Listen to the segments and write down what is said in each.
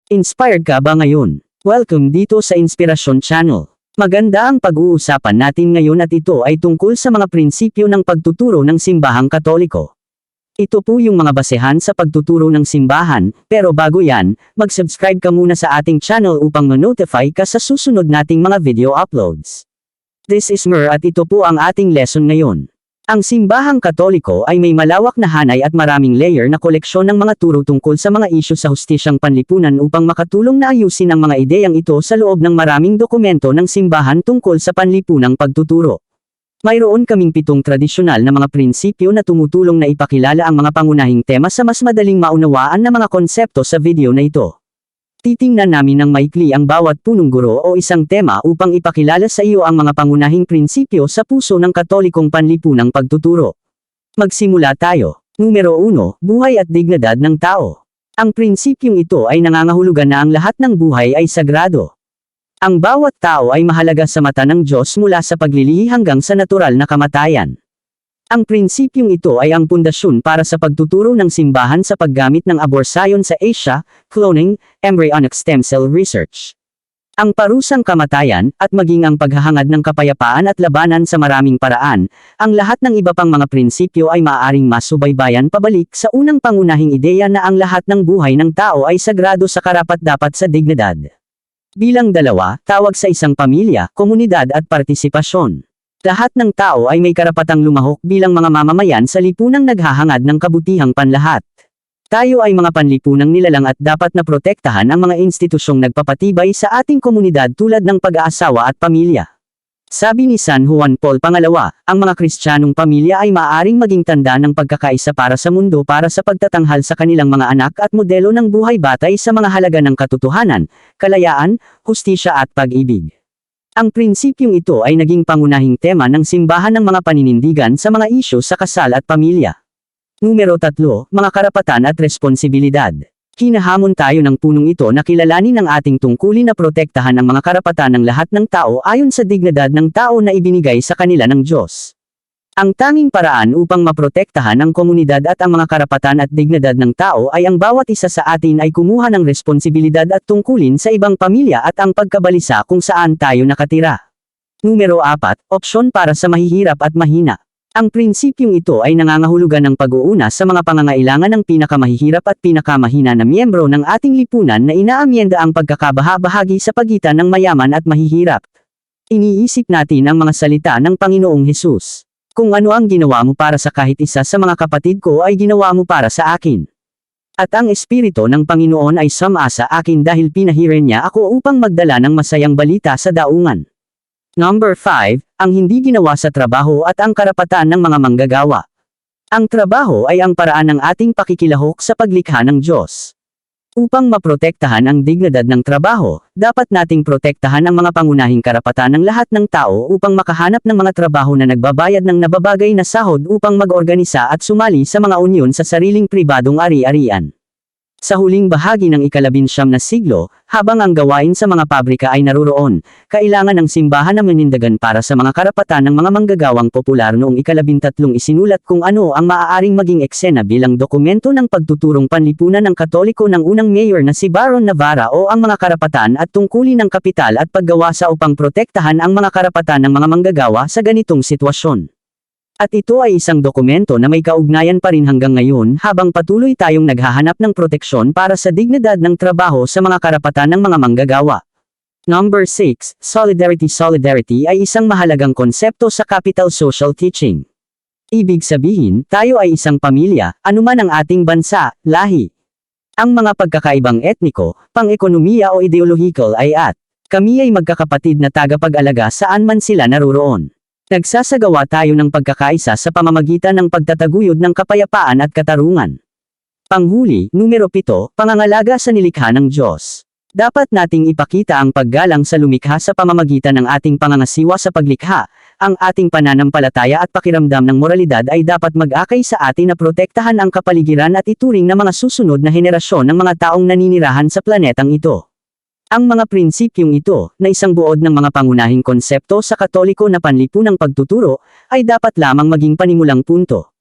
Inspired ka ba ngayon? Welcome dito sa Inspirasyon Channel. Maganda ang pag-uusapan natin ngayon at ito ay tungkol sa mga prinsipyo ng pagtuturo ng simbahang Katoliko. Ito po yung mga basehan sa pagtuturo ng simbahan, pero bago yan, mag-subscribe ka muna sa ating channel upang ma-notify ka sa susunod nating mga video uploads. This is Mer at ito po ang ating lesson ngayon. Ang simbahang Katoliko ay may malawak na hanay at maraming layer na koleksyon ng mga turo tungkol sa mga isyu sa hustisyang panlipunan upang makatulong na ayusin ang mga ideyang ito sa loob ng maraming dokumento ng simbahan tungkol sa panlipunang pagtuturo. Mayroon kaming 7 tradisyonal na mga prinsipyo na tumutulong na ipakilala ang mga pangunahing tema sa mas madaling maunawaan na mga konsepto sa video na ito. Titingnan namin ng maikli ang bawat punong guro o isang tema upang ipakilala sa iyo ang mga pangunahing prinsipyo sa puso ng Katolikong panlipunang pagtuturo. Magsimula tayo. Numero 1, buhay at dignidad ng tao. Ang prinsipyong ito ay nangangahulugan na ang lahat ng buhay ay sagrado. Ang bawat tao ay mahalaga sa mata ng Diyos mula sa paglilihi hanggang sa natural na kamatayan. Ang prinsipyong ito ay ang pundasyon para sa pagtuturo ng simbahan sa paggamit ng aborsayon sa Asia, cloning, embryonic stem cell research. Ang parusang kamatayan, at maging ang paghahangad ng kapayapaan at labanan sa maraming paraan, ang lahat ng iba pang mga prinsipyo ay maaaring masubaybayan pabalik sa unang pangunahing ideya na ang lahat ng buhay ng tao ay sagrado sa karapat-dapat sa dignidad. Bilang 2, tawag sa isang pamilya, komunidad at partisipasyon. Lahat ng tao ay may karapatang lumahok bilang mga mamamayan sa lipunang naghahangad ng kabutihang panlahat. Tayo ay mga panlipunang nilalang at dapat na protektahan ang mga institusyong nagpapatibay sa ating komunidad tulad ng pag-aasawa at pamilya. Sabi ni San Juan Paul II, ang mga Kristiyanong pamilya ay maaaring maging tanda ng pagkakaisa para sa mundo para sa pagtatanghal sa kanilang mga anak at modelo ng buhay batay sa mga halaga ng katotohanan, kalayaan, hustisya at pag-ibig. Ang prinsipyong ito ay naging pangunahing tema ng simbahan ng mga paninindigan sa mga isyu sa kasal at pamilya. Numero 3, mga karapatan at responsibilidad. Hinahamon tayo ng punong ito na kilalanin ang ating tungkulin na protektahan ang mga karapatan ng lahat ng tao ayon sa dignidad ng tao na ibinigay sa kanila ng Diyos. Ang tanging paraan upang maprotektahan ang komunidad at ang mga karapatan at dignidad ng tao ay ang bawat isa sa atin ay kumuha ng responsibilidad at tungkulin sa ibang pamilya at ang pagkabalisa kung saan tayo nakatira. Numero 4, opsyon para sa mahihirap at mahina. Ang prinsipyong ito ay nangangahulugan ng pag-uuna sa mga pangangailangan ng pinakamahihirap at pinakamahina na miyembro ng ating lipunan na inaamyenda ang pagkakabaha-bahagi sa pagitan ng mayaman at mahihirap. Iniisip natin ang mga salita ng Panginoong Hesus. Kung ano ang ginawa mo para sa kahit isa sa mga kapatid ko ay ginawa mo para sa akin. At ang Espiritu ng Panginoon ay sumasa sa akin dahil pinahirin niya ako upang magdala ng masayang balita sa daungan. Number 5, ang hindi ginawa sa trabaho at ang karapatan ng mga manggagawa. Ang trabaho ay ang paraan ng ating pakikilahok sa paglikha ng Diyos. Upang maprotektahan ang dignidad ng trabaho, dapat nating protektahan ang mga pangunahing karapatan ng lahat ng tao upang makahanap ng mga trabaho na nagbabayad ng nababagay na sahod upang mag-organisa at sumali sa mga unyon sa sariling pribadong ari-arian. Sa huling bahagi ng ika-19 na siglo, habang ang gawain sa mga pabrika ay naruroon, kailangan ng simbahan na manindagan para sa mga karapatan ng mga manggagawang popular noong ika-13 isinulat kung ano ang maaaring maging eksena bilang dokumento ng pagtuturong panlipunan ng Katoliko ng unang mayor na si Baron Navarra o ang mga karapatan at tungkulin ng kapital at paggawa sa upang protektahan ang mga karapatan ng mga manggagawa sa ganitong sitwasyon. At ito ay isang dokumento na may kaugnayan pa rin hanggang ngayon habang patuloy tayong naghahanap ng proteksyon para sa dignidad ng trabaho sa mga karapatan ng mga manggagawa. Number 6, Solidarity. Solidarity ay isang mahalagang konsepto sa capital social teaching. Ibig sabihin, tayo ay isang pamilya, anuman ang ating bansa, lahi. Ang mga pagkakaibang etniko, pang-ekonomiya o ideolohikal ay kami ay magkakapatid na tagapag-alaga saan man sila naruroon. Nagsasagawa tayo ng pagkakaisa sa pamamagitan ng pagtataguyod ng kapayapaan at katarungan. Panghuli, numero 7, pangangalaga sa nilikha ng Diyos. Dapat nating ipakita ang paggalang sa lumikha sa pamamagitan ng ating pangangasiwa sa paglikha. Ang ating pananampalataya at pakiramdam ng moralidad ay dapat mag-akay sa atin na protektahan ang kapaligiran at ituring na mga susunod na henerasyon ng mga taong naninirahan sa planetang ito. Ang mga prinsipyong ito, na isang buod ng mga pangunahing konsepto sa Katoliko na panlipunang pagtuturo, ay dapat lamang maging panimulang punto.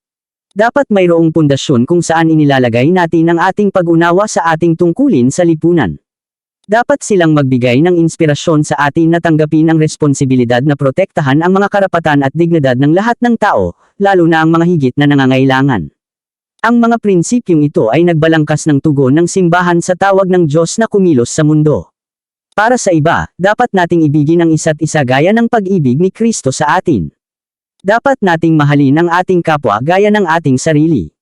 Dapat mayroong pundasyon kung saan inilalagay natin ang ating pag-unawa sa ating tungkulin sa lipunan. Dapat silang magbigay ng inspirasyon sa atin na tanggapin ang responsibilidad na protektahan ang mga karapatan at dignidad ng lahat ng tao, lalo na ang mga higit na nangangailangan. Ang mga prinsipyong ito ay nagbalangkas ng tugon ng simbahan sa tawag ng Diyos na kumilos sa mundo. Para sa iba, dapat nating ibigin ang isa't isa gaya ng pag-ibig ni Kristo sa atin. Dapat nating mahalin ang ating kapwa gaya ng ating sarili.